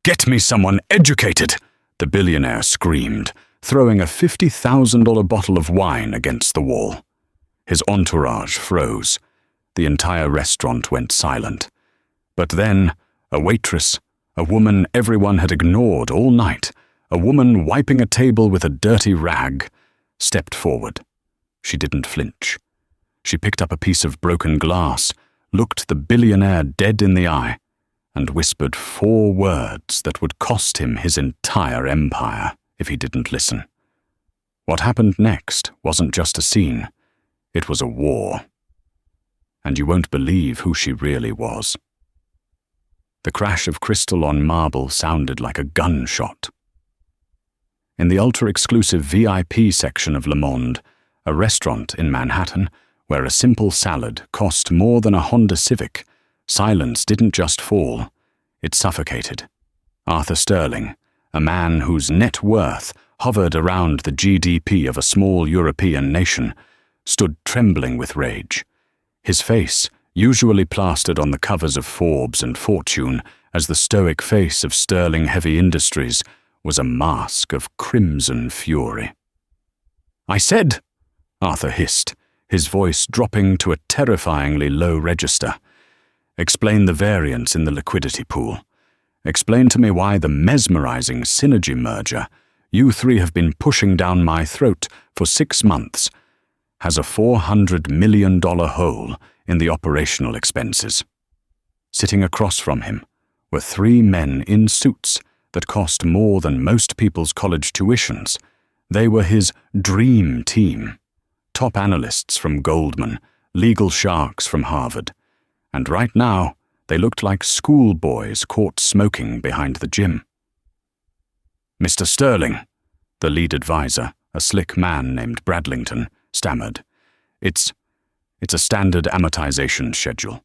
Get me someone educated, the billionaire screamed, throwing a $50,000 bottle of wine against the wall. His entourage froze. The entire restaurant went silent. But then, a waitress, a woman everyone had ignored all night, a woman wiping a table with a dirty rag, stepped forward. She didn't flinch. She picked up a piece of broken glass, looked the billionaire dead in the eye, and whispered 4 words that would cost him his entire empire if he didn't listen. What happened next wasn't just a scene. It was a war. And you won't believe who she really was. The crash of crystal on marble sounded like a gunshot. In the ultra-exclusive VIP section of Le Monde, a restaurant in Manhattan, where a simple salad cost more than a Honda Civic, silence didn't just fall, it suffocated. Arthur Sterling, a man whose net worth hovered around the GDP of a small European nation, stood trembling with rage. His face, usually plastered on the covers of Forbes and Fortune as the stoic face of Sterling Heavy Industries, was a mask of crimson fury. "I said," Arthur hissed, his voice dropping to a terrifyingly low register, "explain the variance in the liquidity pool. Explain to me why the mesmerizing synergy merger you 3 have been pushing down my throat for 6 months has a $400 million hole in the operational expenses." Sitting across from him were 3 men in suits that cost more than most people's college tuitions. They were his dream team. Top analysts from Goldman, legal sharks from Harvard. And right now, they looked like schoolboys caught smoking behind the gym. "Mr. Sterling," the lead advisor, a slick man named Bradlington, stammered. It's a standard amortization schedule.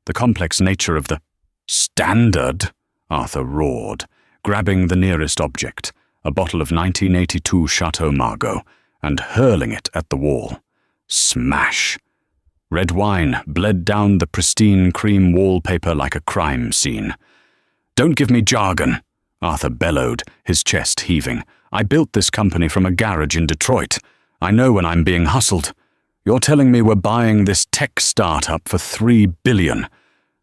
The complex nature of the—" "Standard?" Arthur roared, grabbing the nearest object, a bottle of 1982 Chateau Margaux, and hurling it at the wall. Smash! Red wine bled down the pristine cream wallpaper like a crime scene. "Don't give me jargon," Arthur bellowed, his chest heaving. "I built this company from a garage in Detroit. I know when I'm being hustled. You're telling me we're buying this tech startup for $3 billion,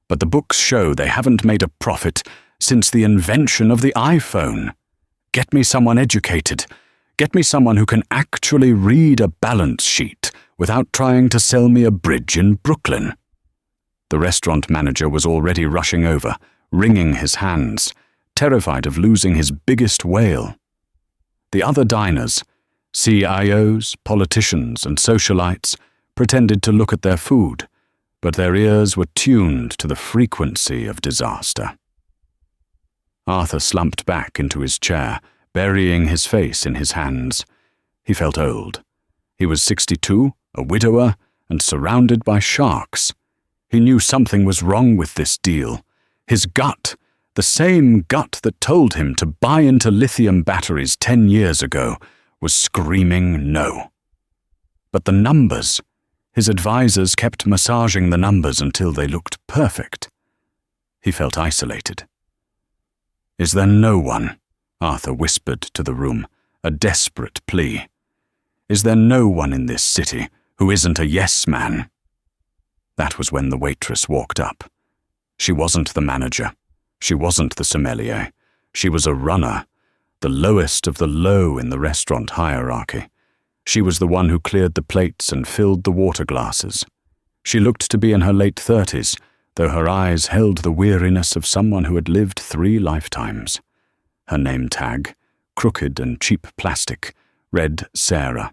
but the books show they haven't made a profit since the invention of the iPhone. Get me someone educated. Get me someone who can actually read a balance sheet without trying to sell me a bridge in Brooklyn." The restaurant manager was already rushing over, wringing his hands, terrified of losing his biggest whale. The other diners, CIOs, politicians, and socialites, pretended to look at their food, but their ears were tuned to the frequency of disaster. Arthur slumped back into his chair, burying his face in his hands. He felt old. He was 62, a widower, and surrounded by sharks. He knew something was wrong with this deal. His gut, the same gut that told him to buy into lithium batteries 10 years ago, was screaming no. But the numbers, his advisors kept massaging the numbers until they looked perfect. He felt isolated. "Is there no one?" Arthur whispered to the room, a desperate plea. "Is there no one in this city who isn't a yes man?" That was when the waitress walked up. She wasn't the manager. She wasn't the sommelier. She was a runner, the lowest of the low in the restaurant hierarchy. She was the one who cleared the plates and filled the water glasses. She looked to be in her late 30s, though her eyes held the weariness of someone who had lived 3 lifetimes. Her name tag, crooked and cheap plastic, read Sarah.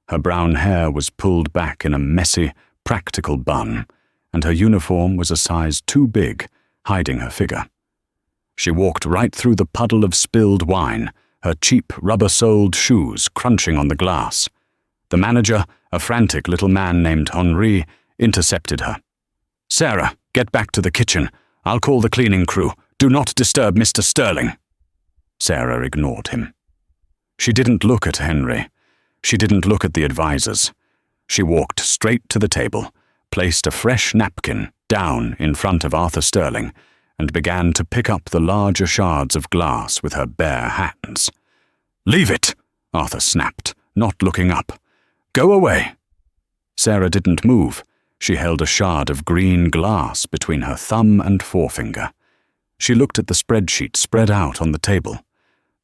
Her brown hair was pulled back in a messy, practical bun, and her uniform was a size too big, hiding her figure. She walked right through the puddle of spilled wine, her cheap, rubber-soled shoes crunching on the glass. The manager, a frantic little man named Henri, intercepted her. "Sarah, get back to the kitchen. I'll call the cleaning crew. Do not disturb Mr. Sterling." Sarah ignored him. She didn't look at Henry. She didn't look at the advisors. She walked straight to the table, placed a fresh napkin down in front of Arthur Sterling, and began to pick up the larger shards of glass with her bare hands. "Leave it," Arthur snapped, not looking up. "Go away." Sarah didn't move. She held a shard of green glass between her thumb and forefinger. She looked at the spreadsheet spread out on the table,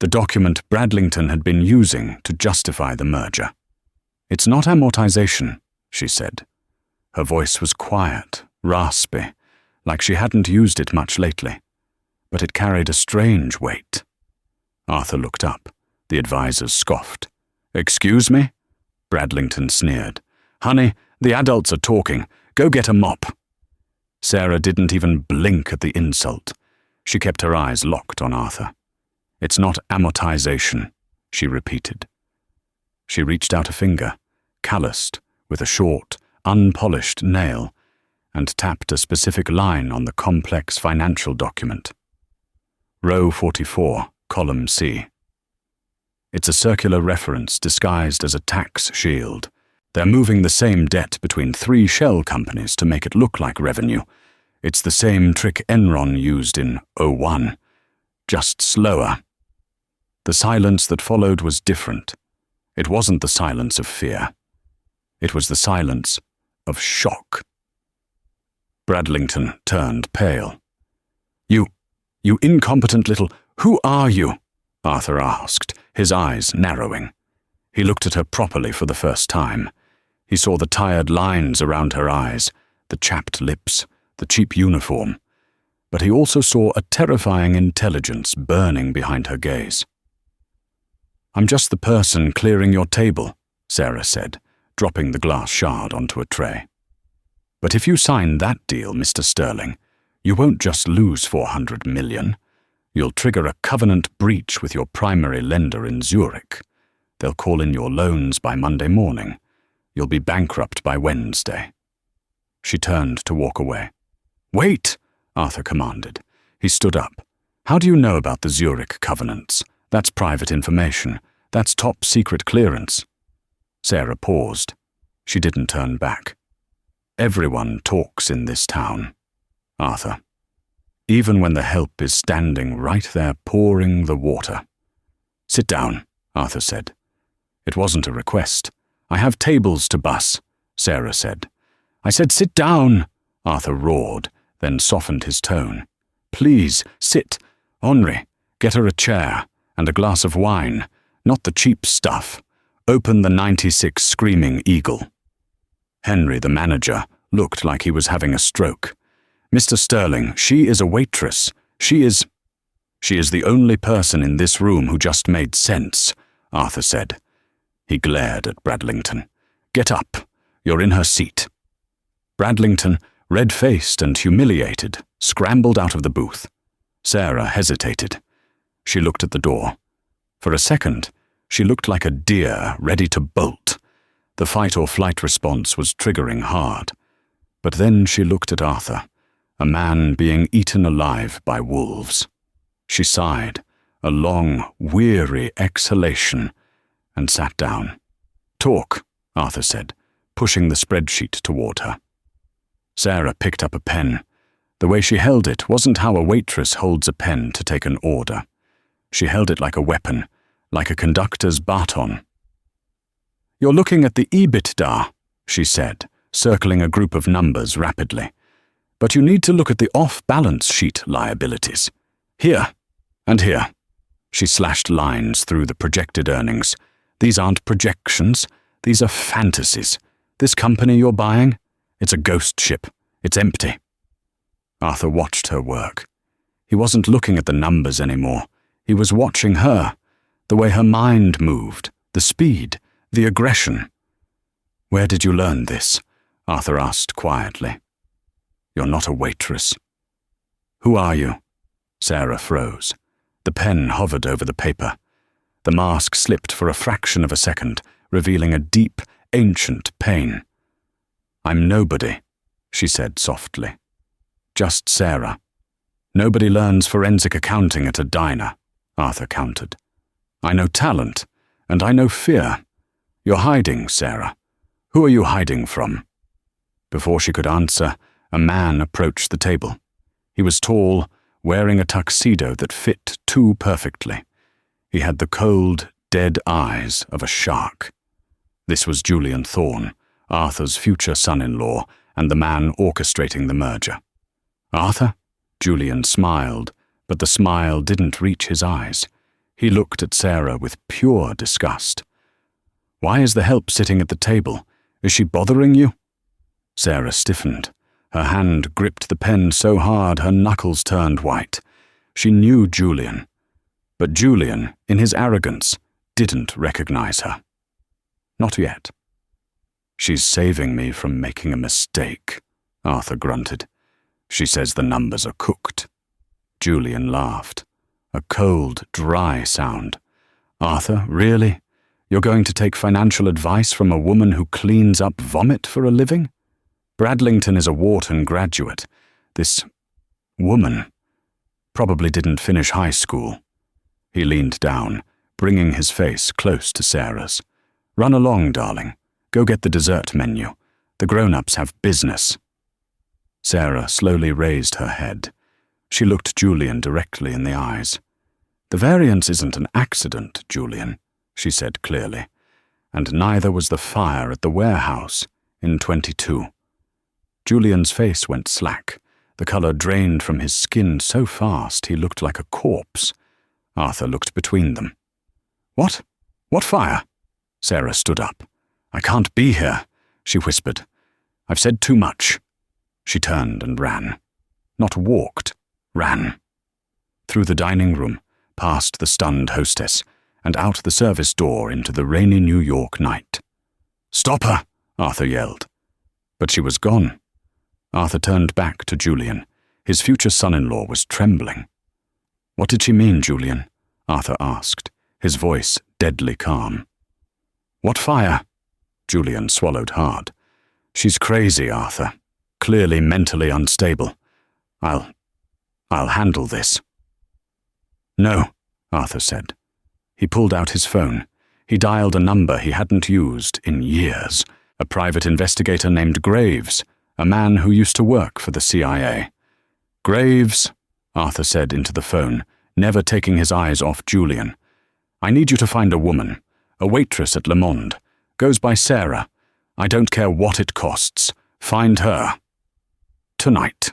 the document Bradlington had been using to justify the merger. "It's not amortization," she said. Her voice was quiet, raspy, like she hadn't used it much lately, but it carried a strange weight. Arthur looked up. The advisors scoffed. "Excuse me?" Bradlington sneered. "Honey, the adults are talking. Go get a mop." Sarah didn't even blink at the insult. She kept her eyes locked on Arthur. "It's not amortization," she repeated. She reached out a finger, calloused, with a short, unpolished nail, and tapped a specific line on the complex financial document. Row 44, column C. It's a circular reference disguised as a tax shield. They're moving the same debt between 3 shell companies to make it look like revenue. It's the same trick Enron used in '01, just slower. The silence that followed was different. It wasn't the silence of fear. It was the silence of shock. Bradlington turned pale. You incompetent little... Who are you?" Arthur asked, his eyes narrowing. He looked at her properly for the first time. He saw the tired lines around her eyes, the chapped lips, the cheap uniform, but he also saw a terrifying intelligence burning behind her gaze. "I'm just the person clearing your table," Sarah said, dropping the glass shard onto a tray. "But if you sign that deal, Mr. Sterling, you won't just lose $400 million. You'll trigger a covenant breach with your primary lender in Zurich. They'll call in your loans by Monday morning. You'll be bankrupt by Wednesday." She turned to walk away. "Wait," Arthur commanded. He stood up. "How do you know about the Zurich covenants? That's private information. That's top secret clearance." Sarah paused. She didn't turn back. "Everyone talks in this town, Arthur. Even when the help is standing right there pouring the water." "Sit down," Arthur said. It wasn't a request. "I have tables to bus," Sarah said. "I said sit down," Arthur roared, then softened his tone. "Please, sit. Henri, get her a chair, and a glass of wine, not the cheap stuff. Open the 96 Screaming Eagle." Henry, the manager, looked like he was having a stroke. "Mr. Sterling, she is a waitress. She is the only person in this room who just made sense," Arthur said. He glared at Bradlington. "Get up. You're in her seat." Bradlington, red-faced and humiliated, scrambled out of the booth. Sarah hesitated. She looked at the door. For a second, she looked like a deer ready to bolt. The fight-or-flight response was triggering hard. But then she looked at Arthur, a man being eaten alive by wolves. She sighed, a long, weary exhalation, and sat down. "Talk," Arthur said, pushing the spreadsheet toward her. Sarah picked up a pen. The way she held it wasn't how a waitress holds a pen to take an order. She held it like a weapon, like a conductor's baton. "You're looking at the EBITDA," she said, circling a group of numbers rapidly. "But you need to look at the off-balance sheet liabilities. Here, and here." She slashed lines through the projected earnings. "These aren't projections. These are fantasies. This company you're buying, it's a ghost ship. It's empty." Arthur watched her work. He wasn't looking at the numbers anymore. He was watching her, the way her mind moved, the speed, the aggression. "Where did you learn this?" Arthur asked quietly. "You're not a waitress." "Who are you?" Sarah froze. The pen hovered over the paper. The mask slipped for a fraction of a second, revealing a deep, ancient pain. "I'm nobody," she said softly. "Just Sarah." "Nobody learns forensic accounting at a diner," Arthur countered. "I know talent, and I know fear. You're hiding, Sarah. Who are you hiding from?" Before she could answer, a man approached the table. He was tall, wearing a tuxedo that fit too perfectly. He had the cold, dead eyes of a shark. This was Julian Thorne, Arthur's future son-in-law and the man orchestrating the merger. "Arthur?" Julian smiled, but the smile didn't reach his eyes. He looked at Sarah with pure disgust. "Why is the help sitting at the table? Is she bothering you?" Sarah stiffened. Her hand gripped the pen so hard her knuckles turned white. She knew Julian, but Julian, in his arrogance, didn't recognize her. Not yet. "She's saving me from making a mistake," Arthur grunted. "She says the numbers are cooked." Julian laughed. A cold, dry sound. "Arthur, really? You're going to take financial advice from a woman who cleans up vomit for a living? Bradlington is a Wharton graduate. This woman probably didn't finish high school." He leaned down, bringing his face close to Sarah's. "Run along, darling. Go get the dessert menu. The grown-ups have business." Sarah slowly raised her head. She looked Julian directly in the eyes. "The variance isn't an accident, Julian," she said clearly, "and neither was the fire at the warehouse in 22. Julian's face went slack. The color drained from his skin so fast he looked like a corpse. Arthur looked between them. "What? What fire?" Sarah stood up. "I can't be here," she whispered. "I've said too much." She turned and ran. Not walked, ran. Through the dining room, past the stunned hostess, and out the service door into the rainy New York night. "Stop her!" Arthur yelled. But she was gone. Arthur turned back to Julian. His future son-in-law was trembling. "What did she mean, Julian?" Arthur asked, his voice deadly calm. "What fire?" Julian swallowed hard. "She's crazy, Arthur. Clearly mentally unstable. I'll handle this." "No," Arthur said. He pulled out his phone. He dialed a number he hadn't used in years. A private investigator named Graves, a man who used to work for the CIA. "Graves," Arthur said into the phone, never taking his eyes off Julian. "I need you to find a woman, a waitress at Le Monde. Goes by Sarah. I don't care what it costs. Find her. Tonight."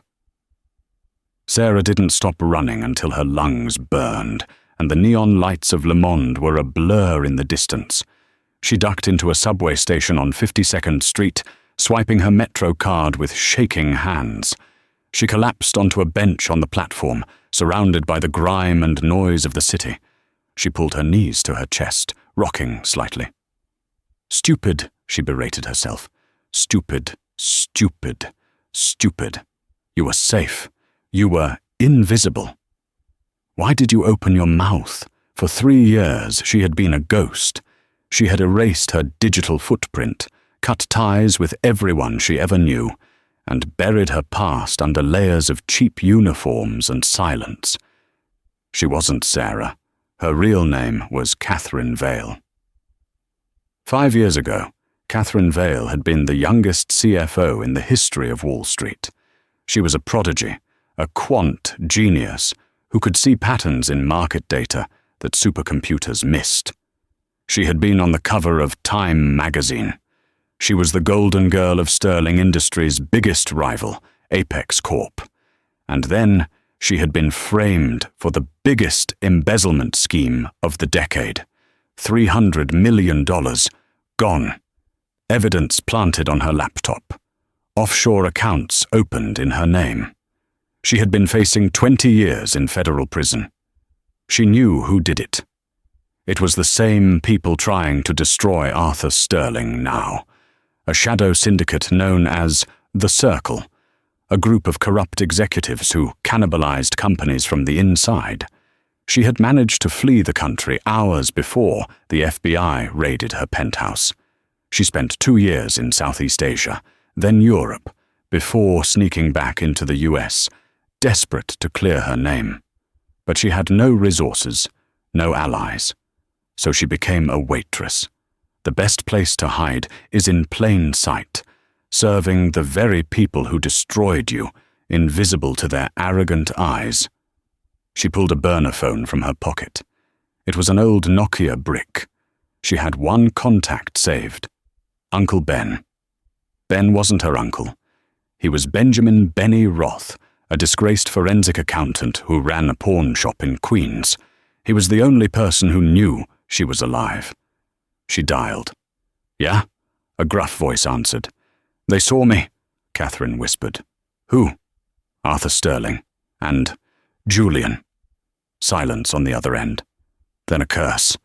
Sarah didn't stop running until her lungs burned, and the neon lights of Le Monde were a blur in the distance. She ducked into a subway station on 52nd Street, swiping her Metro card with shaking hands. She collapsed onto a bench on the platform, surrounded by the grime and noise of the city. She pulled her knees to her chest, rocking slightly. "Stupid," she berated herself. "Stupid, stupid, stupid. You were safe. You were invisible. Why did you open your mouth? For 3 years she had been a ghost. She had erased her digital footprint, cut ties with everyone she ever knew, and buried her past under layers of cheap uniforms and silence. She wasn't Sarah. Her real name was Catherine Vale. 5 years ago, Catherine Vale had been the youngest CFO in the history of Wall Street. She was a prodigy, a quant genius who could see patterns in market data that supercomputers missed. She had been on the cover of Time magazine. She was the golden girl of Sterling Industries' biggest rival, Apex Corp. And then she had been framed for the biggest embezzlement scheme of the decade. $300 million gone. Evidence planted on her laptop. Offshore accounts opened in her name. She had been facing 20 years in federal prison. She knew who did it. It was the same people trying to destroy Arthur Sterling now. A shadow syndicate known as The Circle, a group of corrupt executives who cannibalized companies from the inside. She had managed to flee the country hours before the FBI raided her penthouse. She spent 2 years in Southeast Asia, then Europe, before sneaking back into the US, desperate to clear her name. But she had no resources, no allies. So she became a waitress. The best place to hide is in plain sight, serving the very people who destroyed you, invisible to their arrogant eyes. She pulled a burner phone from her pocket. It was an old Nokia brick. She had one contact saved. Uncle Ben. Ben wasn't her uncle. He was Benjamin Benny Roth, a disgraced forensic accountant who ran a pawn shop in Queens. He was the only person who knew she was alive. She dialed. "Yeah?" a gruff voice answered. "They saw me," Catherine whispered. "Who?" "Arthur Sterling. And Julian." Silence on the other end. Then a curse.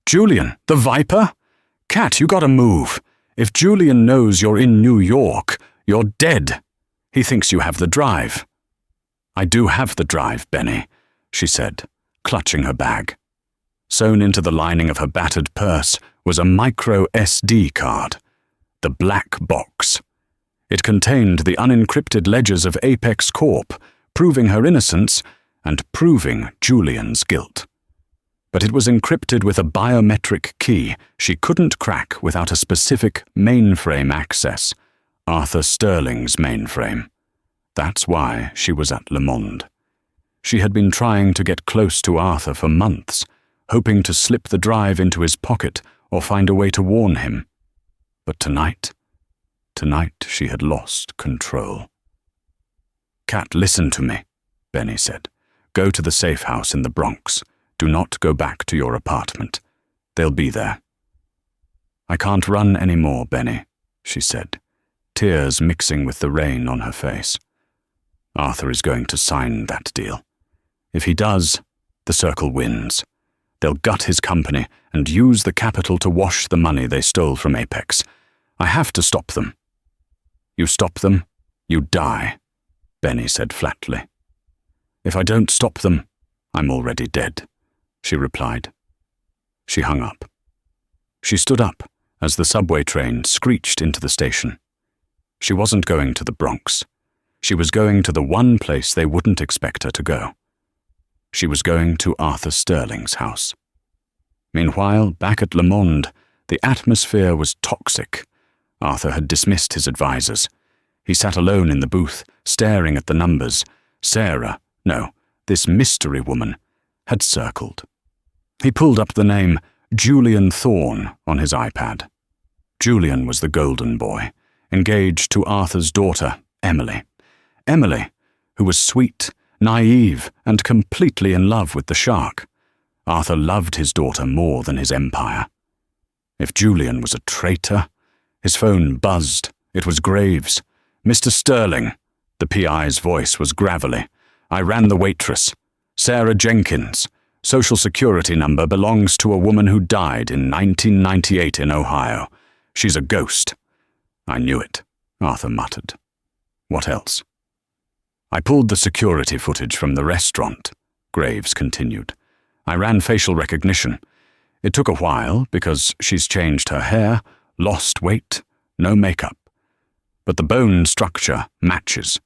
"Julian, the Viper? Cat, you gotta move. If Julian knows you're in New York, you're dead. He thinks you have the drive." "I do have the drive, Benny," she said, clutching her bag. Sewn into the lining of her battered purse was a micro SD card, the black box. It contained the unencrypted ledgers of Apex Corp, proving her innocence and proving Julian's guilt. But it was encrypted with a biometric key she couldn't crack without a specific mainframe access, Arthur Sterling's mainframe. That's why she was at Le Monde. She had been trying to get close to Arthur for months, hoping to slip the drive into his pocket or find a way to warn him. But tonight she had lost control. "Cat, listen to me," Benny said. "Go to the safe house in the Bronx. Do not go back to your apartment. They'll be there." "I can't run any more, Benny," she said, tears mixing with the rain on her face. "Arthur is going to sign that deal. If he does, the Circle wins. They'll gut his company and use the capital to wash the money they stole from Apex. I have to stop them." "You stop them, you die," Benny said flatly. "If I don't stop them, I'm already dead," she replied. She hung up. She stood up as the subway train screeched into the station. She wasn't going to the Bronx. She was going to the one place they wouldn't expect her to go. She was going to Arthur Sterling's house. Meanwhile, back at Le Monde, the atmosphere was toxic. Arthur had dismissed his advisors. He sat alone in the booth, staring at the numbers. This mystery woman, had circled. He pulled up the name Julian Thorne on his iPad. Julian was the golden boy, engaged to Arthur's daughter, Emily. Emily, who was sweet, naive, and completely in love with the shark. Arthur loved his daughter more than his empire. If Julian was a traitor, his phone buzzed. It was Graves. "Mr. Sterling," the PI's voice was gravelly. "I ran the Waitress. Sarah Jenkins. Social Security number belongs to a woman who died in 1998 in Ohio. She's a ghost." "I knew it," Arthur muttered. "What else?" "I pulled the security footage from the restaurant," Graves continued. "I ran facial recognition. It took a while because she's changed her hair, lost weight, no makeup. But the bone structure matches."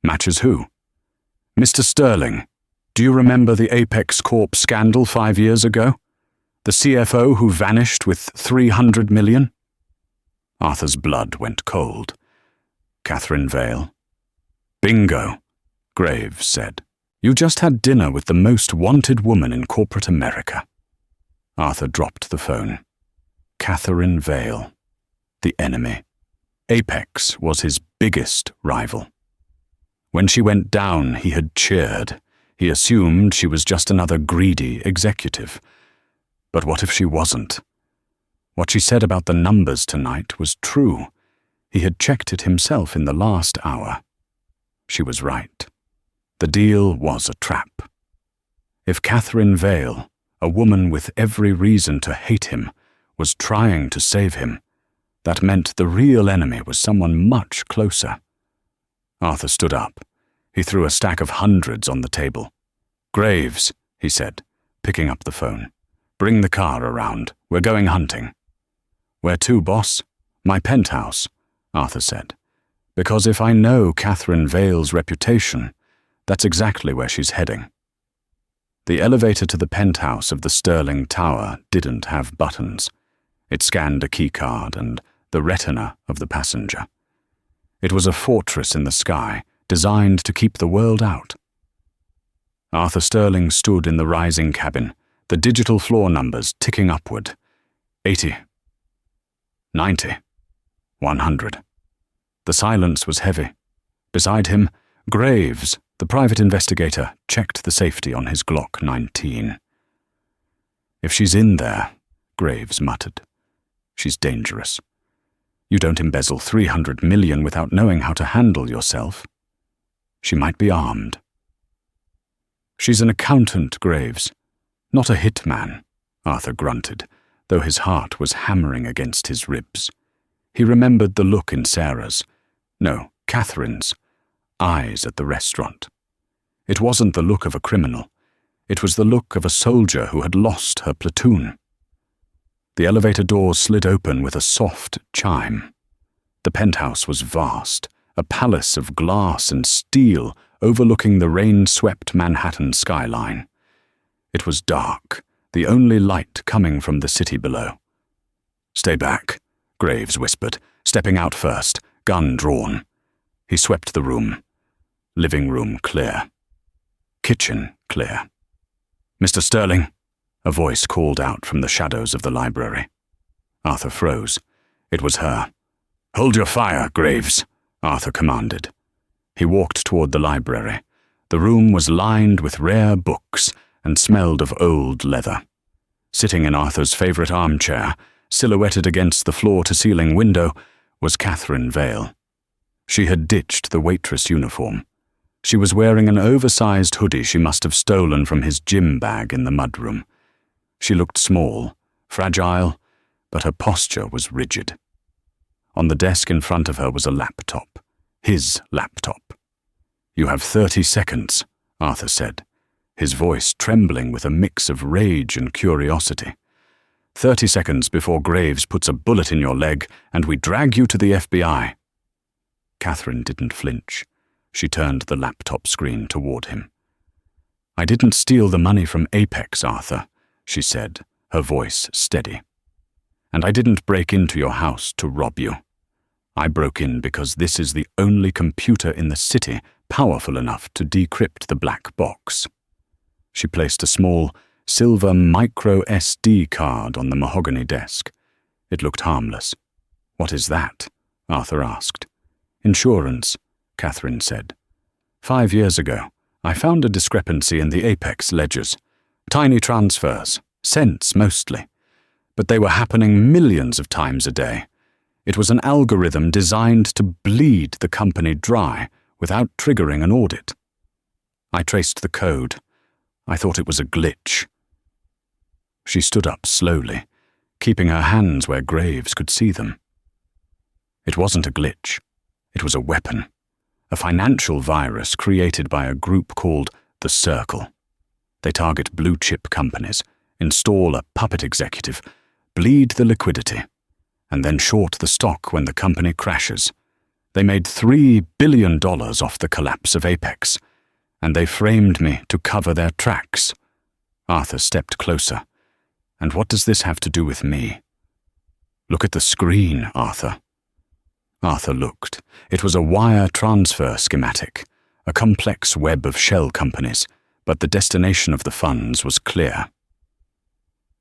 "Matches who?" "Mr. Sterling. Do you remember the Apex Corp scandal 5 years ago? The CFO who vanished with 300 million? Arthur's blood went cold. "Catherine Vale." "Bingo," Graves said. "You just had dinner with the most wanted woman in corporate America." Arthur dropped the phone. Catherine Vale. The enemy. Apex was his biggest rival. When she went down, he had cheered. He assumed she was just another greedy executive. But what if she wasn't? What she said about the numbers tonight was true. He had checked it himself in the last hour. She was right. The deal was a trap. If Catherine Vale, a woman with every reason to hate him, was trying to save him, that meant the real enemy was someone much closer. Arthur stood up. He threw a stack of hundreds on the table. "Graves," he said, picking up the phone. "Bring the car around. We're going hunting." "Where to, boss?" "My penthouse," Arthur said. "Because if I know Catherine Vale's reputation, that's exactly where she's heading." The elevator to the penthouse of the Sterling Tower didn't have buttons. It scanned a keycard and the retina of the passenger. It was a fortress in the sky, designed to keep the world out. Arthur Sterling stood in the rising cabin, the digital floor numbers ticking upward. 80. 90. 100. The silence was heavy. Beside him, Graves, the private investigator, checked the safety on his Glock 19. "If she's in there," Graves muttered, "she's dangerous. You don't embezzle 300 million without knowing how to handle yourself. She might be armed." "She's an accountant, Graves, not a hitman," Arthur grunted, though his heart was hammering against his ribs. He remembered the look in Catherine's, eyes at the restaurant. It wasn't the look of a criminal. It was the look of a soldier who had lost her platoon. The elevator doors slid open with a soft chime. The penthouse was vast, a palace of glass and steel overlooking the rain-swept Manhattan skyline. It was dark, the only light coming from the city below. "Stay back," Graves whispered, stepping out first, gun drawn. He swept the room. Living room clear. Kitchen clear. "Mr. Sterling," a voice called out from the shadows of the library. Arthur froze. It was her. "Hold your fire, Graves," Arthur commanded. He walked toward the library. The room was lined with rare books and smelled of old leather. Sitting in Arthur's favorite armchair, silhouetted against the floor-to-ceiling window, was Catherine Vale. She had ditched the waitress uniform. She was wearing an oversized hoodie she must have stolen from his gym bag in the mudroom. She looked small, fragile, but her posture was rigid. On the desk in front of her was a laptop. His laptop. "You have 30 seconds, Arthur said, his voice trembling with a mix of rage and curiosity. 30 seconds before Graves puts a bullet in your leg and we drag you to the FBI. Catherine didn't flinch. She turned the laptop screen toward him. "I didn't steal the money from Apex, Arthur," she said, her voice steady. "And I didn't break into your house to rob you. I broke in because this is the only computer in the city powerful enough to decrypt the black box." She placed a small, silver micro SD card on the mahogany desk. It looked harmless. "What is that?" Arthur asked. "Insurance," Catherine said. 5 years ago, I found a discrepancy in the Apex ledgers. Tiny transfers, cents mostly. But they were happening millions of times a day. It was an algorithm designed to bleed the company dry without triggering an audit. I traced the code. I thought it was a glitch." She stood up slowly, keeping her hands where Graves could see them. It wasn't a glitch. It was a weapon. A financial virus created by a group called The Circle. They target blue-chip companies, install a puppet executive, bleed the liquidity, and then short the stock when the company crashes. They made $3 billion off the collapse of Apex, and they framed me to cover their tracks. Arthur stepped closer. "And what does this have to do with me?" "Look at the screen, Arthur." Arthur looked. It was a wire transfer schematic, a complex web of shell companies, but the destination of the funds was clear.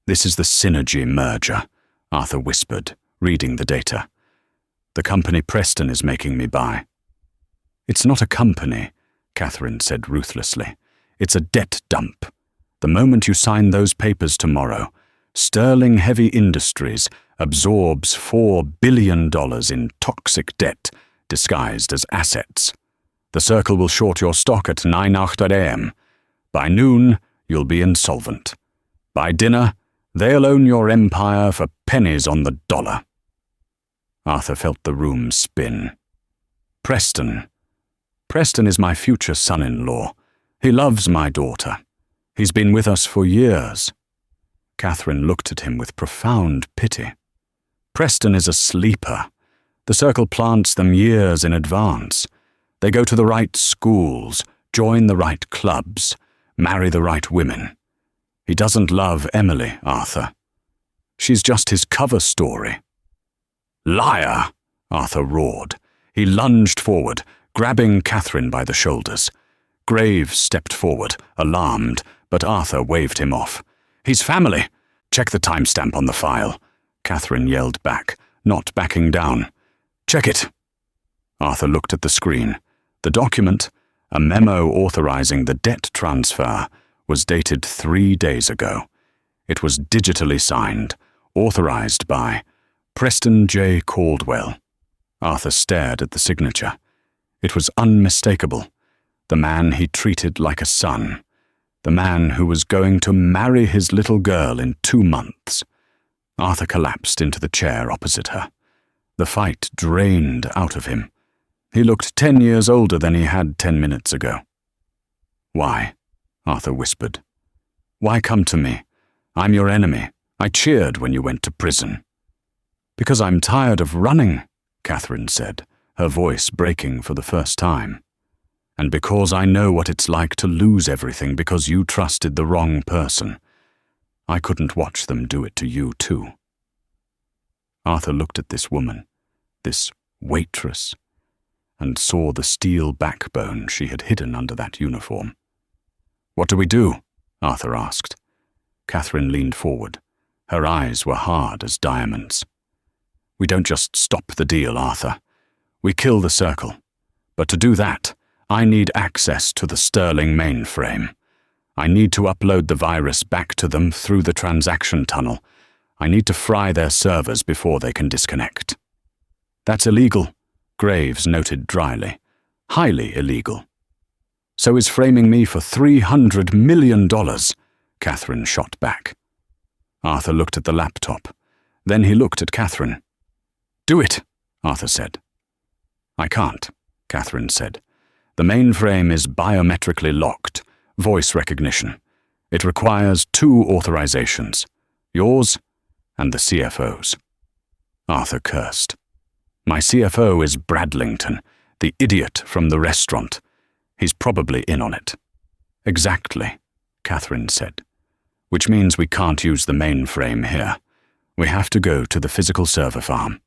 "This is the Synergy merger," Arthur whispered, reading the data. "The company Preston is making me buy." "It's not a company," Catherine said ruthlessly. "It's a debt dump. The moment you sign those papers tomorrow, Sterling Heavy Industries absorbs $4 billion in toxic debt disguised as assets. The Circle will short your stock at 9:08 a.m. By noon, you'll be insolvent. By dinner, they'll own your empire for pennies on the dollar." Arthur felt the room spin. Preston is my future son-in-law. He loves my daughter. He's been with us for years." Catherine looked at him with profound pity. "Preston is a sleeper. The Circle plants them years in advance. They go to the right schools, join the right clubs, marry the right women. He doesn't love Emily, Arthur. She's just his cover story." "Liar!" Arthur roared. He lunged forward, grabbing Catherine by the shoulders. Graves stepped forward, alarmed, but Arthur waved him off. "He's family! Check the timestamp on the file," Catherine yelled back, not backing down. "Check it." Arthur looked at the screen. The document, a memo authorizing the debt transfer, was dated 3 days ago. It was digitally signed, authorized by Preston J. Caldwell. Arthur stared at the signature. It was unmistakable. The man he treated like a son. The man who was going to marry his little girl in 2 months. Arthur collapsed into the chair opposite her. The fight drained out of him. He looked 10 years older than he had 10 minutes ago. "Why?" Arthur whispered. "Why come to me? I'm your enemy. I cheered when you went to prison." "Because I'm tired of running," Catherine said, her voice breaking for the first time. "And because I know what it's like to lose everything because you trusted the wrong person. I couldn't watch them do it to you too." Arthur looked at this woman, this waitress, and saw the steel backbone she had hidden under that uniform. "What do we do?" Arthur asked. Catherine leaned forward. Her eyes were hard as diamonds. "We don't just stop the deal, Arthur. We kill the Circle. But to do that, I need access to the Sterling mainframe. I need to upload the virus back to them through the transaction tunnel. I need to fry their servers before they can disconnect." "That's illegal," Graves noted dryly. "Highly illegal." "So is framing me for $300 million, Catherine shot back. Arthur looked at the laptop. Then he looked at Catherine. "Do it," Arthur said. "I can't," Catherine said. "The mainframe is biometrically locked, voice recognition. It requires 2 authorizations, yours and the CFO's." Arthur cursed. "My CFO is Bradlington, the idiot from the restaurant. He's probably in on it." "Exactly," Catherine said. "Which means we can't use the mainframe here. We have to go to the physical server farm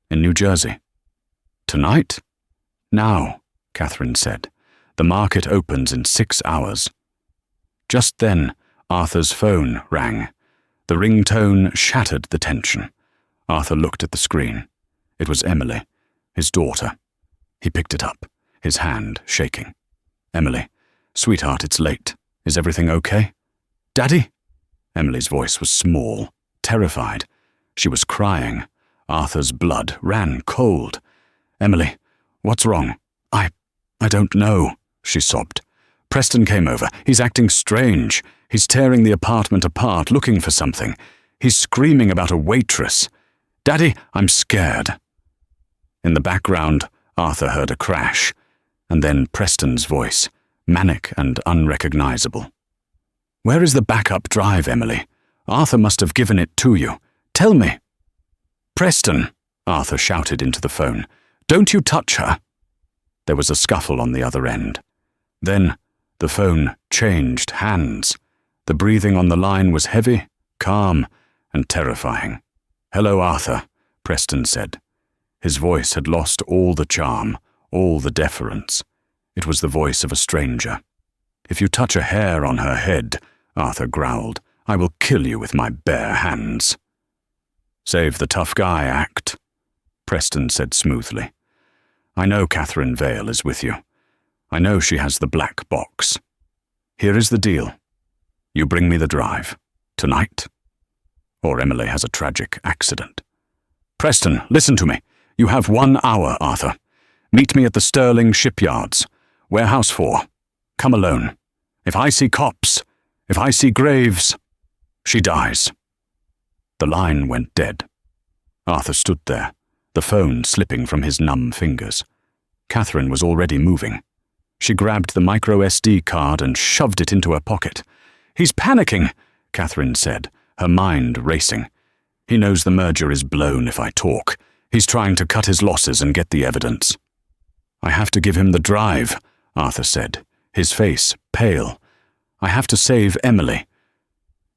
in New Jersey." "Tonight?" "Now," Catherine said. "The market opens in 6 hours." Just then, Arthur's phone rang. The ringtone shattered the tension. Arthur looked at the screen. It was Emily, his daughter. He picked it up, his hand shaking. "Emily, sweetheart, it's late. Is everything okay?" "Daddy?" Emily's voice was small, terrified. She was crying. Arthur's blood ran cold. "Emily, what's wrong?" I don't know," she sobbed. "Preston came over. He's acting strange. He's tearing the apartment apart, looking for something. He's screaming about a waitress. Daddy, I'm scared." In the background, Arthur heard a crash, and then Preston's voice, manic and unrecognizable. "Where is the backup drive, Emily? Arthur must have given it to you. Tell me." "Preston," Arthur shouted into the phone. "Don't you touch her." There was a scuffle on the other end. Then the phone changed hands. The breathing on the line was heavy, calm, and terrifying. "Hello, Arthur," Preston said. His voice had lost all the charm, all the deference. It was the voice of a stranger. "If you touch a hair on her head," Arthur growled, "I will kill you with my bare hands." "Save the tough guy act," Preston said smoothly. "I know Catherine Vale is with you. I know she has the black box. Here is the deal. You bring me the drive. Tonight. Or Emily has a tragic accident." "Preston, listen to me. You have 1 hour, Arthur. Meet me at the Sterling shipyards. Warehouse 4. Come alone. If I see cops, if I see Graves, she dies." The line went dead. Arthur stood there, the phone slipping from his numb fingers. Catherine was already moving. She grabbed the micro SD card and shoved it into her pocket. "He's panicking," Catherine said, her mind racing. "He knows the merger is blown if I talk. He's trying to cut his losses and get the evidence." "I have to give him the drive," Arthur said, his face pale. "I have to save Emily.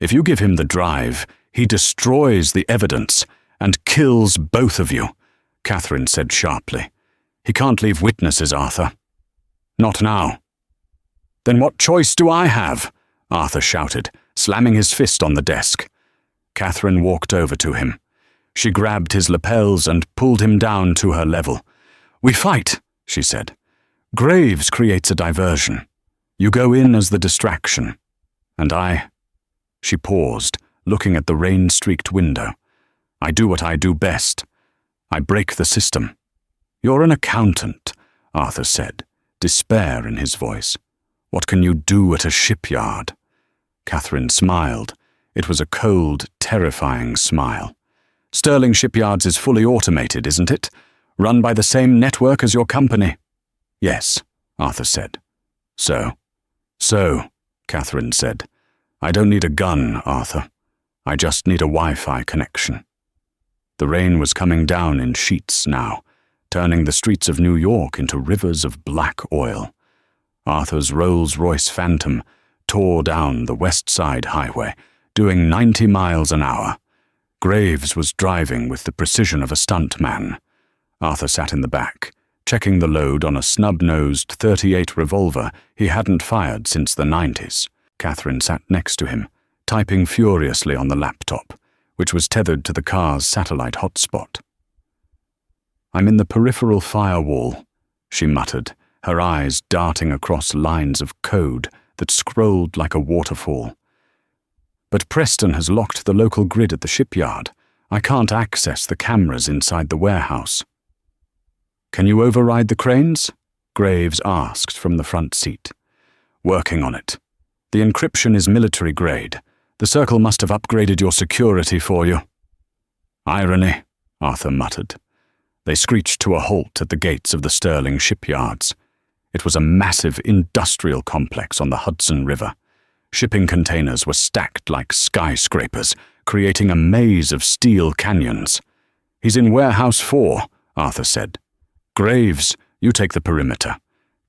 If you give him the drive, he destroys the evidence and kills both of you," Catherine said sharply. "He can't leave witnesses, Arthur. Not now." Then what choice do I have? Arthur shouted, slamming his fist on the desk. Catherine walked over to him. She grabbed his lapels and pulled him down to her level. We fight, she said. Graves creates a diversion. You go in as the distraction. And I... She paused, looking at the rain-streaked window. I do what I do best. I break the system. You're an accountant, Arthur said, despair in his voice. What can you do at a shipyard? Catherine smiled. It was a cold, terrifying smile. Sterling Shipyards is fully automated, isn't it? Run by the same network as your company. Yes, Arthur said. So, Catherine said. I don't need a gun, Arthur. I just need a Wi-Fi connection. The rain was coming down in sheets now, turning the streets of New York into rivers of black oil. Arthur's Rolls-Royce Phantom tore down the West Side Highway, doing 90 miles an hour. Graves was driving with the precision of a stuntman. Arthur sat in the back, checking the load on a snub-nosed .38 revolver he hadn't fired since the 90s. Catherine sat next to him, typing furiously on the laptop, which was tethered to the car's satellite hotspot. I'm in the peripheral firewall, she muttered, her eyes darting across lines of code that scrolled like a waterfall. But Preston has locked the local grid at the shipyard. I can't access the cameras inside the warehouse. Can you override the cranes? Graves asked from the front seat. Working on it. The encryption is military grade. The Circle must have upgraded your security for you. Irony, Arthur muttered. They screeched to a halt at the gates of the Sterling Shipyards. It was a massive industrial complex on the Hudson River. Shipping containers were stacked like skyscrapers, creating a maze of steel canyons. He's in Warehouse 4, Arthur said. Graves, you take the perimeter.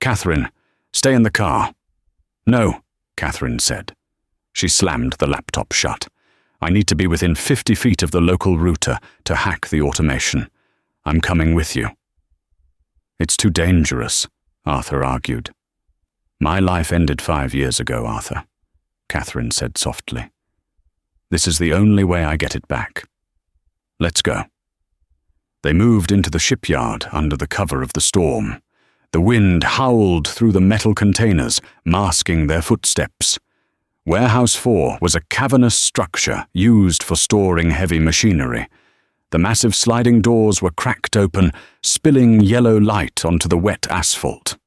Catherine, stay in the car. No, Catherine said. She slammed the laptop shut. I need to be within 50 feet of the local router to hack the automation. I'm coming with you. It's too dangerous, Arthur argued. My life ended 5 years ago, Arthur, Catherine said softly. This is the only way I get it back. Let's go. They moved into the shipyard under the cover of the storm. The wind howled through the metal containers, masking their footsteps. Warehouse 4 was a cavernous structure used for storing heavy machinery. The massive sliding doors were cracked open, spilling yellow light onto the wet asphalt.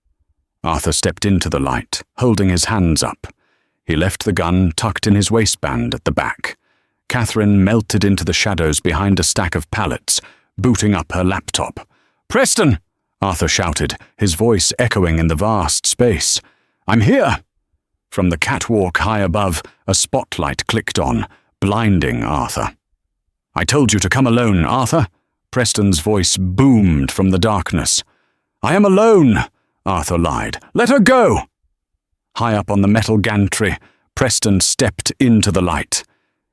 Arthur stepped into the light, holding his hands up. He left the gun tucked in his waistband at the back. Catherine melted into the shadows behind a stack of pallets, booting up her laptop. "Preston!" Arthur shouted, his voice echoing in the vast space. "I'm here!" From the catwalk high above, a spotlight clicked on, blinding Arthur. "I told you to come alone, Arthur." Preston's voice boomed from the darkness. "I am alone," Arthur lied. "Let her go!" High up on the metal gantry, Preston stepped into the light.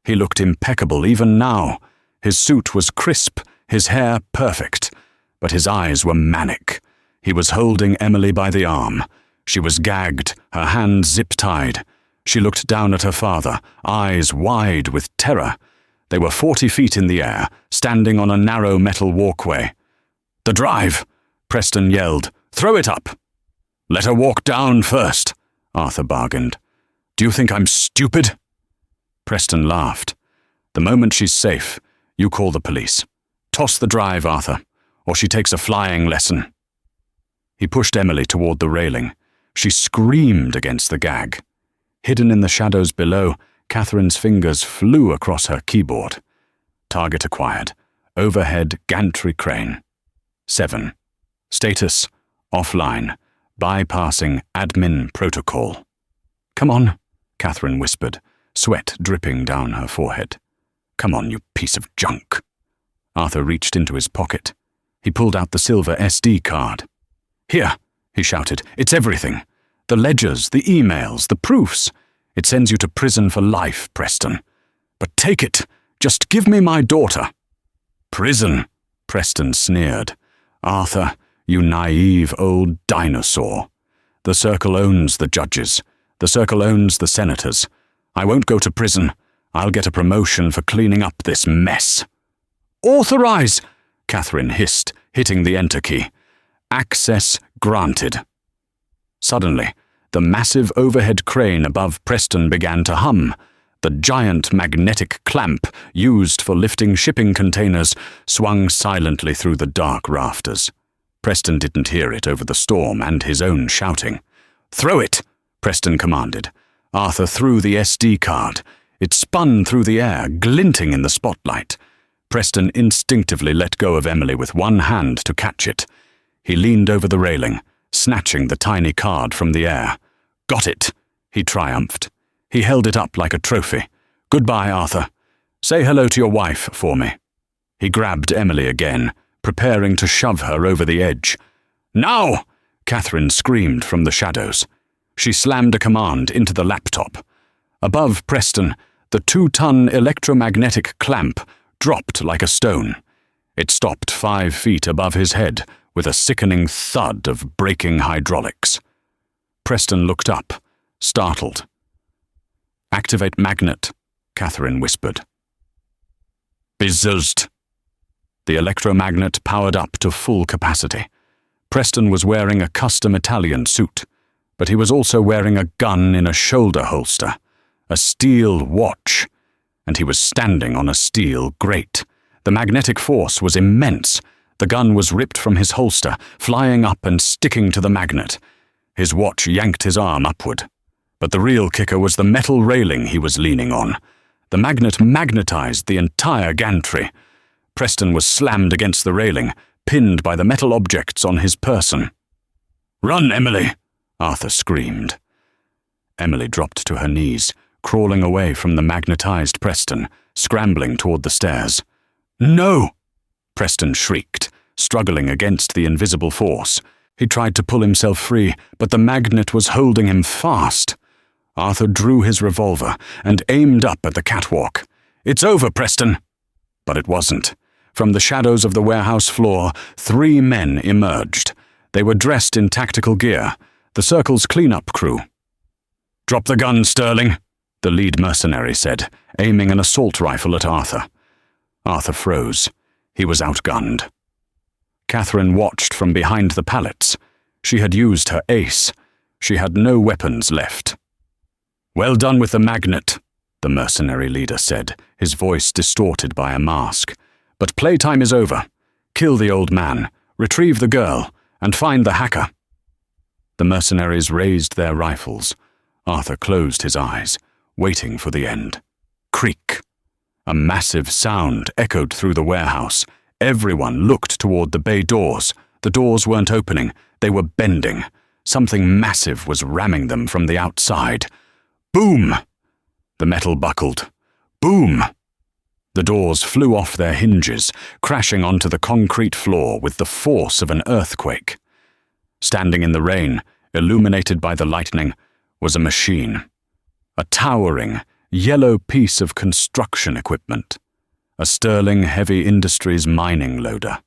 He looked impeccable even now. His suit was crisp, his hair perfect, but his eyes were manic. He was holding Emily by the arm. She was gagged, her hands zip-tied. She looked down at her father, eyes wide with terror. They were 40 feet in the air, standing on a narrow metal walkway. "The drive!" Preston yelled. "Throw it up!" "Let her walk down first," Arthur bargained. "Do you think I'm stupid?" Preston laughed. "The moment she's safe, you call the police. Toss the drive, Arthur, or she takes a flying lesson." He pushed Emily toward the railing. She screamed against the gag. Hidden in the shadows below, Catherine's fingers flew across her keyboard. Target acquired. Overhead gantry crane. 7. Status, offline. Bypassing admin protocol. "Come on," Catherine whispered, sweat dripping down her forehead. "Come on, you piece of junk." Arthur reached into his pocket. He pulled out the silver SD card. "Here," he shouted. "It's everything. The ledgers, the emails, the proofs. It sends you to prison for life, Preston. But take it. Just give me my daughter." "Prison," Preston sneered. "Arthur, you naive old dinosaur. The Circle owns the judges. The circle owns the senators. I won't go to prison. I'll get a promotion for cleaning up this mess." "Authorize!" Catherine hissed, hitting the enter key. "Access granted." Suddenly, the massive overhead crane above Preston began to hum. The giant magnetic clamp used for lifting shipping containers swung silently through the dark rafters. Preston didn't hear it over the storm and his own shouting. "Throw it!" Preston commanded. Arthur threw the SD card. It spun through the air, glinting in the spotlight. Preston instinctively let go of Emily with one hand to catch it. He leaned over the railing, snatching the tiny card from the air. "Got it!" he triumphed. He held it up like a trophy. "Goodbye, Arthur. Say hello to your wife for me." He grabbed Emily again, preparing to shove her over the edge. "Now!" Catherine screamed from the shadows. She slammed a command into the laptop. Above Preston, the 2-ton electromagnetic clamp dropped like a stone. It stopped 5 feet above his head with a sickening thud of breaking hydraulics. Preston looked up, startled. "Activate magnet," Catherine whispered. "Bezuzzed." The electromagnet powered up to full capacity. Preston was wearing a custom Italian suit, but he was also wearing a gun in a shoulder holster, a steel watch, and he was standing on a steel grate. The magnetic force was immense. The gun was ripped from his holster, flying up and sticking to the magnet. His watch yanked his arm upward. But the real kicker was the metal railing he was leaning on. The magnet magnetized the entire gantry. Preston was slammed against the railing, pinned by the metal objects on his person. "Run, Emily!" Arthur screamed. Emily dropped to her knees, crawling away from the magnetized Preston, scrambling toward the stairs. "No!" Preston shrieked, struggling against the invisible force. He tried to pull himself free, but the magnet was holding him fast. Arthur drew his revolver and aimed up at the catwalk. "It's over, Preston!" But it wasn't. From the shadows of the warehouse floor, 3 men emerged. They were dressed in tactical gear, the Circle's cleanup crew. "Drop the gun, Sterling," the lead mercenary said, aiming an assault rifle at Arthur. Arthur froze. He was outgunned. Catherine watched from behind the pallets. She had used her ace. She had no weapons left. "Well done with the magnet," the mercenary leader said, his voice distorted by a mask. "But playtime is over. Kill the old man, retrieve the girl, and find the hacker." The mercenaries raised their rifles. Arthur closed his eyes, waiting for the end. Creak. A massive sound echoed through the warehouse. Everyone looked toward the bay doors. The doors weren't opening. They were bending. Something massive was ramming them from the outside. Boom! The metal buckled. Boom! The doors flew off their hinges, crashing onto the concrete floor with the force of an earthquake. Standing in the rain, illuminated by the lightning, was a machine. A towering, yellow piece of construction equipment. A Sterling Heavy Industries mining loader.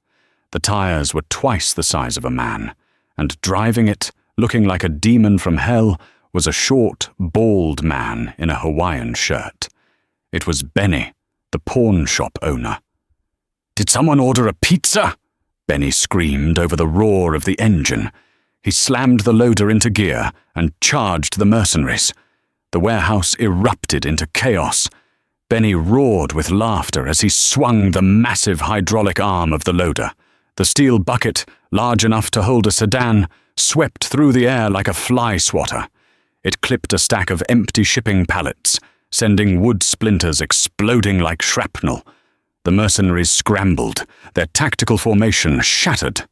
The tires were twice the size of a man, and driving it, looking like a demon from hell, was a short, bald man in a Hawaiian shirt. It was Benny, the pawn shop owner. "Did someone order a pizza?" Benny screamed over the roar of the engine. He slammed the loader into gear and charged the mercenaries. The warehouse erupted into chaos. Benny roared with laughter as he swung the massive hydraulic arm of the loader. The steel bucket, large enough to hold a sedan, swept through the air like a fly swatter. It clipped a stack of empty shipping pallets, sending wood splinters exploding like shrapnel. The mercenaries scrambled, their tactical formation shattered.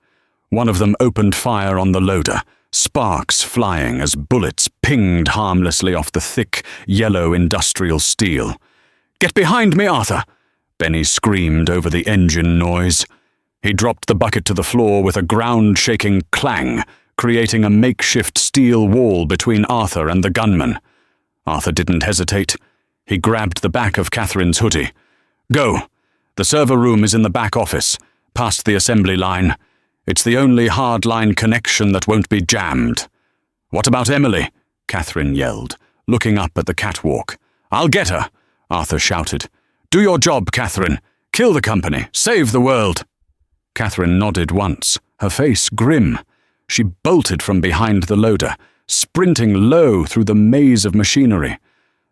One of them opened fire on the loader, sparks flying as bullets pinged harmlessly off the thick, yellow industrial steel. "Get behind me, Arthur!" Benny screamed over the engine noise. He dropped the bucket to the floor with a ground-shaking clang, creating a makeshift steel wall between Arthur and the gunman. Arthur didn't hesitate. He grabbed the back of Catherine's hoodie. "Go! The server room is in the back office, past the assembly line. It's the only hard-line connection that won't be jammed." "What about Emily?" Catherine yelled, looking up at the catwalk. "I'll get her," Arthur shouted. "Do your job, Catherine. Kill the company. Save the world." Catherine nodded once, her face grim. She bolted from behind the loader, sprinting low through the maze of machinery.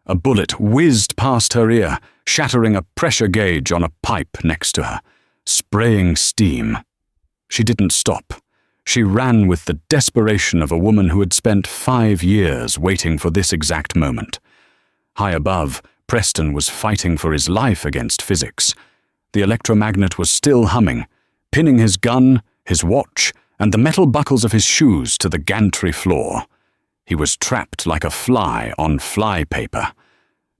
A bullet whizzed past her ear, shattering a pressure gauge on a pipe next to her, spraying steam. She didn't stop. She ran with the desperation of a woman who had spent 5 years waiting for this exact moment. High above, Preston was fighting for his life against physics. The electromagnet was still humming, pinning his gun, his watch, and the metal buckles of his shoes to the gantry floor. He was trapped like a fly on fly paper.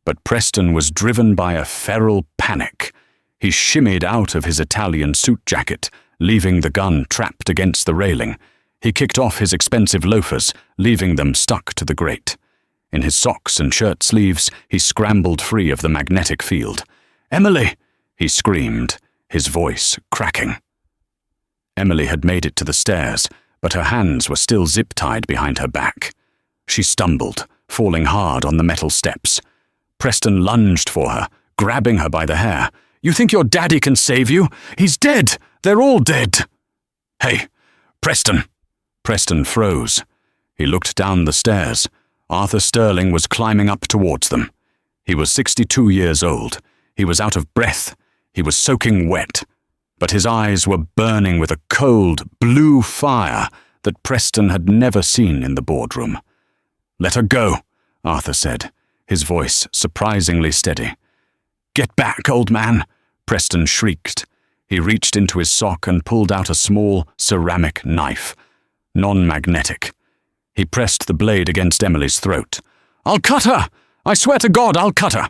But Preston was driven by a feral panic. He shimmied out of his Italian suit jacket, leaving the gun trapped against the railing. He kicked off his expensive loafers, leaving them stuck to the grate. In his socks and shirt sleeves, he scrambled free of the magnetic field. "Emily!" he screamed, his voice cracking. Emily had made it to the stairs, but her hands were still zip-tied behind her back. She stumbled, falling hard on the metal steps. Preston lunged for her, grabbing her by the hair. "You think your daddy can save you? He's dead! They're all dead!" "Hey, Preston!" Preston froze. He looked down the stairs. Arthur Sterling was climbing up towards them. He was 62 years old. He was out of breath. He was soaking wet. But his eyes were burning with a cold, blue fire that Preston had never seen in the boardroom. "Let her go," Arthur said, his voice surprisingly steady. "Get back, old man," Preston shrieked. He reached into his sock and pulled out a small ceramic knife, non-magnetic. He pressed the blade against Emily's throat. "I'll cut her! I swear to God, I'll cut her!"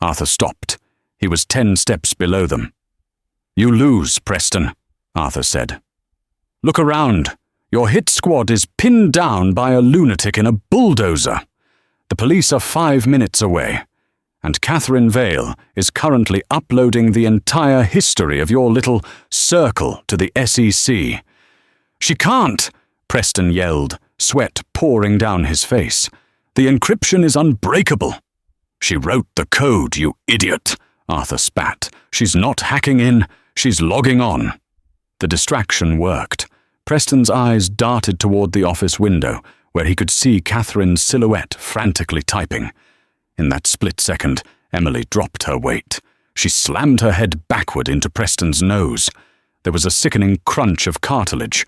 Arthur stopped. He was 10 steps below them. "You lose, Preston," Arthur said. "Look around. Your hit squad is pinned down by a lunatic in a bulldozer. The police are 5 minutes away, and Catherine Vale is currently uploading the entire history of your little circle to the SEC. "She can't!" Preston yelled, sweat pouring down his face. "The encryption is unbreakable." "She wrote the code, you idiot," Arthur spat. "She's not hacking in, she's logging on." The distraction worked. Preston's eyes darted toward the office window, where he could see Catherine's silhouette frantically typing. In that split second, Emily dropped her weight. She slammed her head backward into Preston's nose. There was a sickening crunch of cartilage.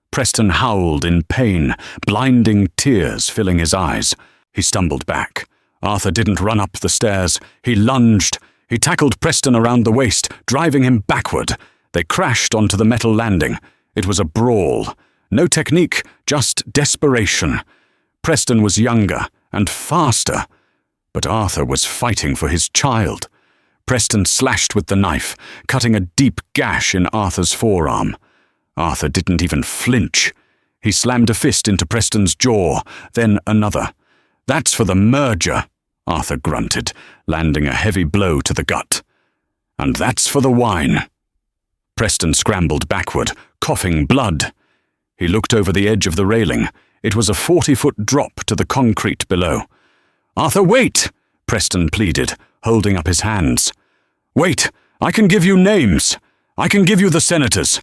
Preston howled in pain, blinding tears filling his eyes. He stumbled back. Arthur didn't run up the stairs. He lunged. He tackled Preston around the waist, driving him backward. They crashed onto the metal landing. It was a brawl. No technique, just desperation. Preston was younger and faster, but Arthur was fighting for his child. Preston slashed with the knife, cutting a deep gash in Arthur's forearm. Arthur didn't even flinch. He slammed a fist into Preston's jaw, then another. "That's for the merger," Arthur grunted, landing a heavy blow to the gut. "And that's for the wine." Preston scrambled backward, coughing blood. He looked over the edge of the railing. It was a 40-foot drop to the concrete below. "Arthur, wait!" Preston pleaded, holding up his hands. "Wait! I can give you names. I can give you the senators.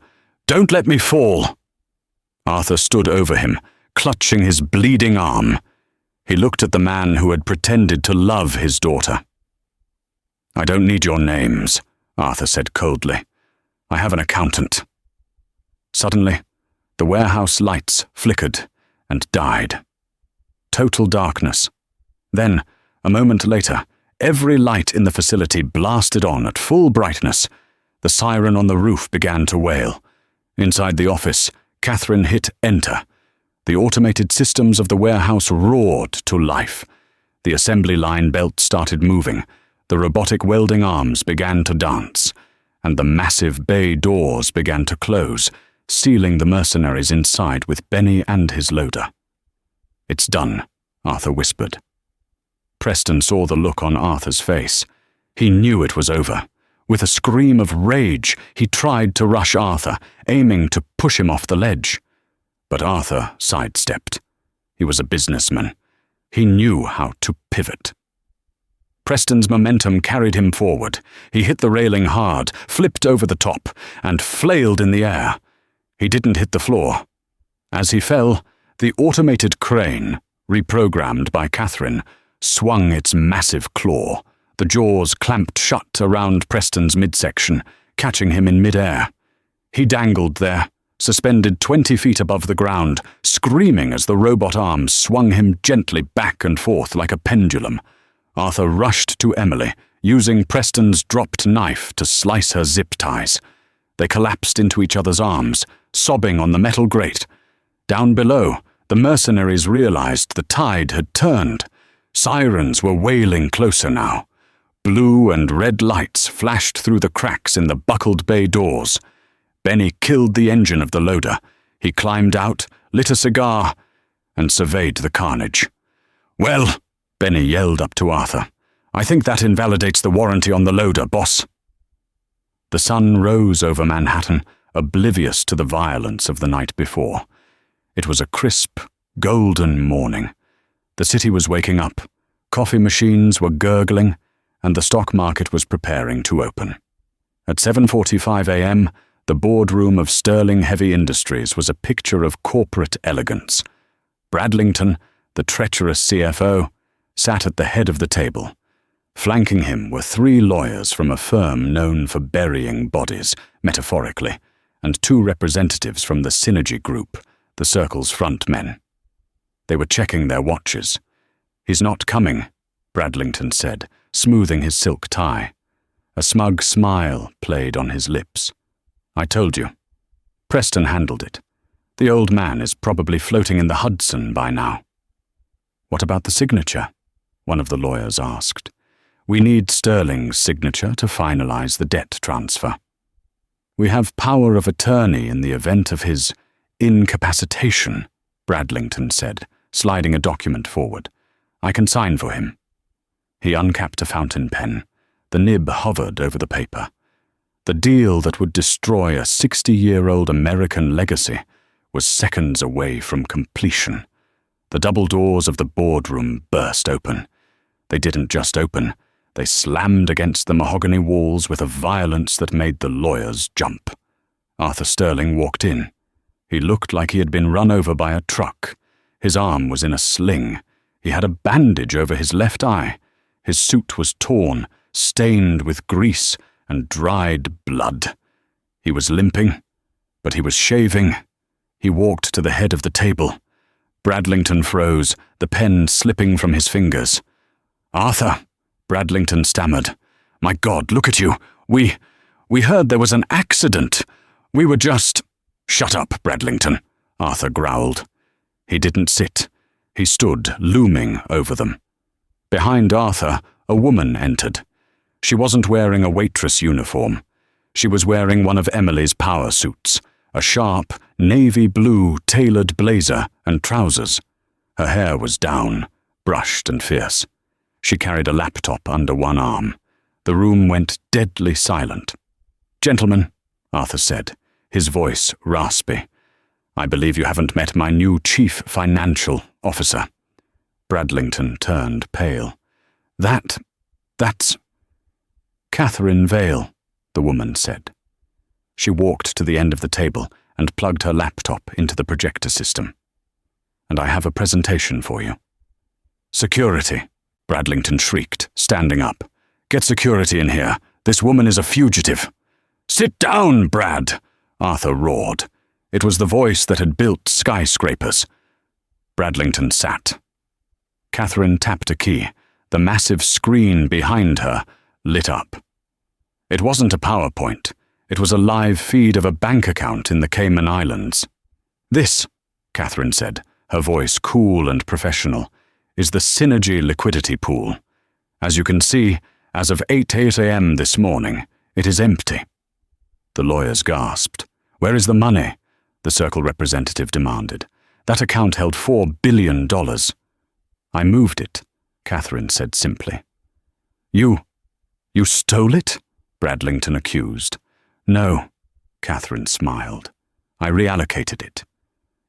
Don't let me fall." Arthur stood over him, clutching his bleeding arm. He looked at the man who had pretended to love his daughter. "I don't need your names," Arthur said coldly. "I have an accountant." Suddenly, the warehouse lights flickered and died. Total darkness. Then, a moment later, every light in the facility blasted on at full brightness. The siren on the roof began to wail. Inside the office, Catherine hit enter. The automated systems of the warehouse roared to life. The assembly line belt started moving. The robotic welding arms began to dance, and the massive bay doors began to close, sealing the mercenaries inside with Benny and his loader. "It's done," Arthur whispered. Preston saw the look on Arthur's face. He knew it was over. With a scream of rage, he tried to rush Arthur, aiming to push him off the ledge. But Arthur sidestepped. He was a businessman. He knew how to pivot. Preston's momentum carried him forward. He hit the railing hard, flipped over the top, and flailed in the air. He didn't hit the floor. As he fell, the automated crane, reprogrammed by Catherine, swung its massive claw. The jaws clamped shut around Preston's midsection, catching him in midair. He dangled there, suspended 20 feet above the ground, screaming as the robot arms swung him gently back and forth like a pendulum. Arthur rushed to Emily, using Preston's dropped knife to slice her zip ties. They collapsed into each other's arms, sobbing on the metal grate. Down below, the mercenaries realized the tide had turned. Sirens were wailing closer now. Blue and red lights flashed through the cracks in the buckled bay doors. Benny killed the engine of the loader. He climbed out, lit a cigar, and surveyed the carnage. "Well," Benny yelled up to Arthur, "I think that invalidates the warranty on the loader, boss." The sun rose over Manhattan, oblivious to the violence of the night before. It was a crisp, golden morning. The city was waking up. Coffee machines were gurgling, and the stock market was preparing to open. At 7:45 a.m., the boardroom of Sterling Heavy Industries was a picture of corporate elegance. Bradlington, the treacherous CFO, sat at the head of the table. Flanking him were 3 lawyers from a firm known for burying bodies, metaphorically, and 2 representatives from the Synergy Group, the circle's front men. They were checking their watches. "He's not coming," Bradlington said, smoothing his silk tie. A smug smile played on his lips. "I told you." Preston handled it. "The old man is probably floating in the Hudson by now." "What about the signature?" one of the lawyers asked. "We need Sterling's signature to finalize the debt transfer." "We have power of attorney in the event of his incapacitation," Bradlington said, sliding a document forward. "I can sign for him." He uncapped a fountain pen. The nib hovered over the paper. The deal that would destroy a 60-year-old American legacy was seconds away from completion. The double doors of the boardroom burst open. They didn't just open, they slammed against the mahogany walls with a violence that made the lawyers jump. Arthur Sterling walked in. He looked like he had been run over by a truck. His arm was in a sling. He had a bandage over his left eye. His suit was torn, stained with grease and dried blood. He was limping, but he was shaving. He walked to the head of the table. Bradlington froze, the pen slipping from his fingers. "Arthur," Bradlington stammered. "My God, look at you. We heard there was an accident. We were just—" "Shut up, Bradlington," Arthur growled. He didn't sit. He stood, looming over them. Behind Arthur, a woman entered. She wasn't wearing a waitress uniform. She was wearing one of Emily's power suits, a sharp, navy blue tailored blazer and trousers. Her hair was down, brushed and fierce. She carried a laptop under one arm. The room went deadly silent. "Gentlemen," Arthur said, his voice raspy, "I believe you haven't met my new chief financial officer." Bradlington turned pale. That's Catherine Vale," the woman said. She walked to the end of the table and plugged her laptop into the projector system. "And I have a presentation for you." "Security," Bradlington shrieked, standing up. "Get security in here. This woman is a fugitive." "Sit down, Brad," Arthur roared. It was the voice that had built skyscrapers. Bradlington sat. Catherine tapped a key. The massive screen behind her lit up. It wasn't a PowerPoint. It was a live feed of a bank account in the Cayman Islands. "This," Catherine said, her voice cool and professional, "is the Synergy liquidity pool. As you can see, as of 8 a.m. this morning, it is empty." The lawyers gasped. "Where is the money?" the Circle representative demanded. "That account held $4 billion. "I moved it," Catherine said simply. You stole it?" Bradlington accused. "No," Catherine smiled. "I reallocated it.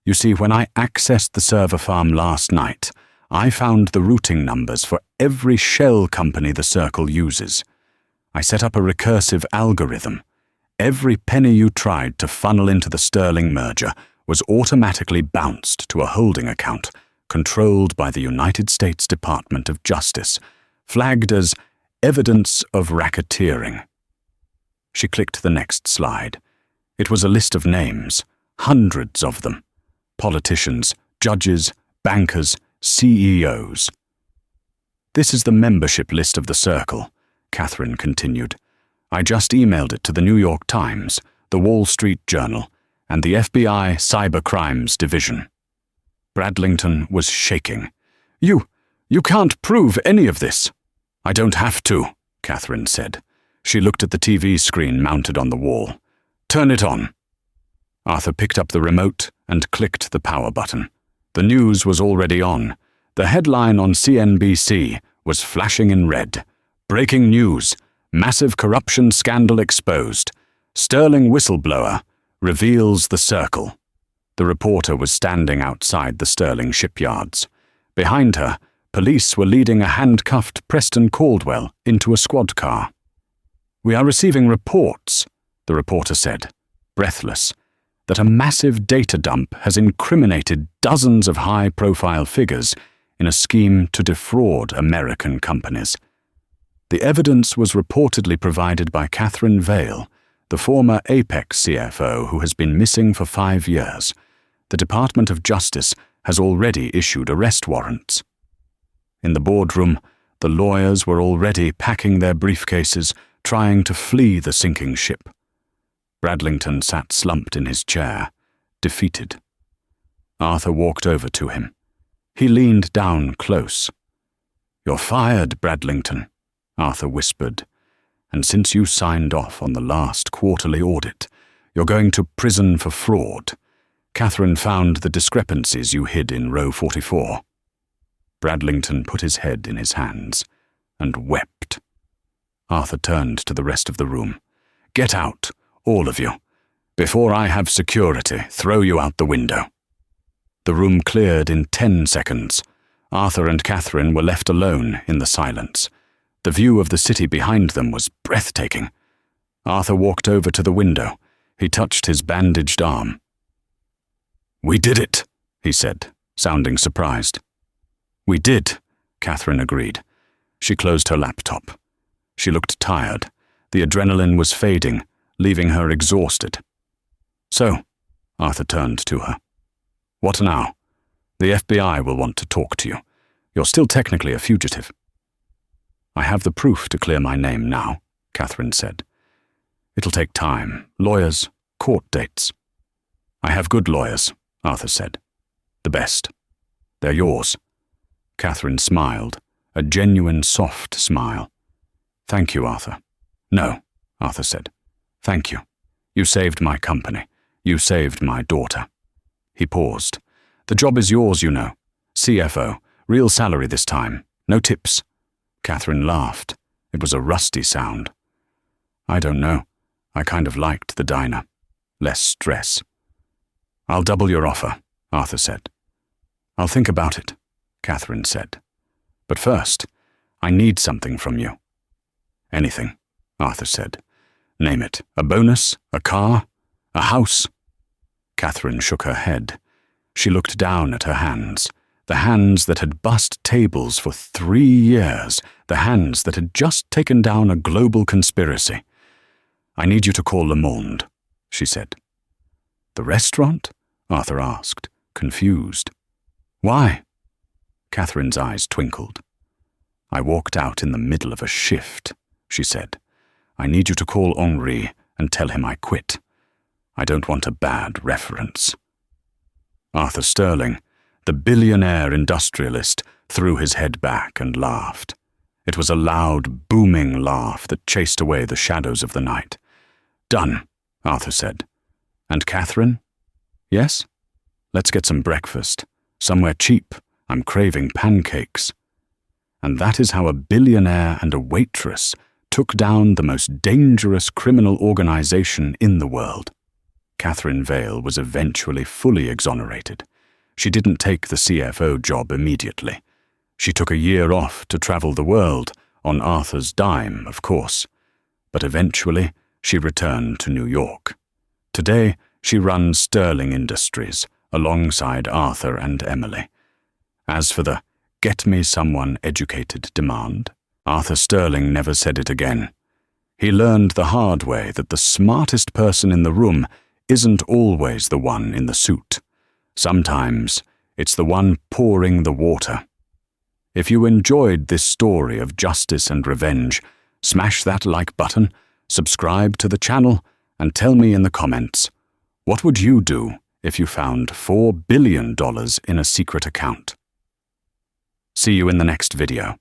You see, when I accessed the server farm last night, I found the routing numbers for every shell company the Circle uses. I set up a recursive algorithm. Every penny you tried to funnel into the Sterling merger was automatically bounced to a holding account controlled by the United States Department of Justice, flagged as evidence of racketeering. She clicked the next slide. It was a list of names, hundreds of them. Politicians, judges, bankers, CEOs. This is the membership list of the Circle, Catherine continued. I just emailed it to the New York Times, the Wall Street Journal, and the FBI Cybercrimes Division. Bradlington was shaking. You can't prove any of this. I don't have to, Catherine said. She looked at the TV screen mounted on the wall. Turn it on. Arthur picked up the remote and clicked the power button. The news was already on. The headline on CNBC was flashing in red. Breaking news. Massive corruption scandal exposed. Sterling whistleblower reveals the Circle. The reporter was standing outside the Sterling shipyards. Behind her, police were leading a handcuffed Preston Caldwell into a squad car. We are receiving reports, the reporter said, breathless, that a massive data dump has incriminated dozens of high-profile figures in a scheme to defraud American companies. The evidence was reportedly provided by Catherine Vale, the former Apex CFO who has been missing for 5 years. The Department of Justice has already issued arrest warrants. In the boardroom, the lawyers were already packing their briefcases, trying to flee the sinking ship. Bradlington sat slumped in his chair, defeated. Arthur walked over to him. He leaned down close. You're fired, Bradlington, Arthur whispered, and since you signed off on the last quarterly audit, you're going to prison for fraud. Catherine found the discrepancies you hid in row 44. Bradlington put his head in his hands and wept. Arthur turned to the rest of the room. Get out, all of you. Before I have security, throw you out the window. The room cleared in 10 seconds. Arthur and Catherine were left alone in the silence. The view of the city behind them was breathtaking. Arthur walked over to the window. He touched his bandaged arm. We did it, he said, sounding surprised. We did, Catherine agreed. She closed her laptop. She looked tired. The adrenaline was fading, leaving her exhausted. So, Arthur turned to her. What now? The FBI will want to talk to you. You're still technically a fugitive. I have the proof to clear my name now, Catherine said. It'll take time, lawyers, court dates. I have good lawyers, Arthur said. The best. They're yours. Catherine smiled, a genuine soft smile. Thank you, Arthur. No, Arthur said. Thank you. You saved my company. You saved my daughter. He paused. The job is yours, you know. CFO, real salary this time, no tips. Catherine laughed. It was a rusty sound. I don't know. I kind of liked the diner. Less stress. I'll double your offer, Arthur said. I'll think about it, Catherine said. But first, I need something from you. Anything, Arthur said. Name it. A bonus? A car? A house? Catherine shook her head. She looked down at her hands, the hands that had bussed tables for 3 years, the hands that had just taken down a global conspiracy. I need you to call Le Monde, she said. The restaurant? Arthur asked, confused. Why? Catherine's eyes twinkled. I walked out in the middle of a shift, she said. I need you to call Henri and tell him I quit. I don't want a bad reference. Arthur Sterling, the billionaire industrialist, threw his head back and laughed. It was a loud, booming laugh that chased away the shadows of the night. Done, Arthur said. And Catherine? Yes? Let's get some breakfast. Somewhere cheap. I'm craving pancakes. And that is how a billionaire and a waitress took down the most dangerous criminal organization in the world. Catherine Vale was eventually fully exonerated. She didn't take the CFO job immediately. She took a year off to travel the world, on Arthur's dime, of course. But eventually, she returned to New York. Today, she runs Sterling Industries, alongside Arthur and Emily. As for the "get me someone educated" demand, Arthur Sterling never said it again. He learned the hard way that the smartest person in the room isn't always the one in the suit. Sometimes, it's the one pouring the water. If you enjoyed this story of justice and revenge, smash that like button, subscribe to the channel, and tell me in the comments, what would you do if you found $4 billion in a secret account? See you in the next video.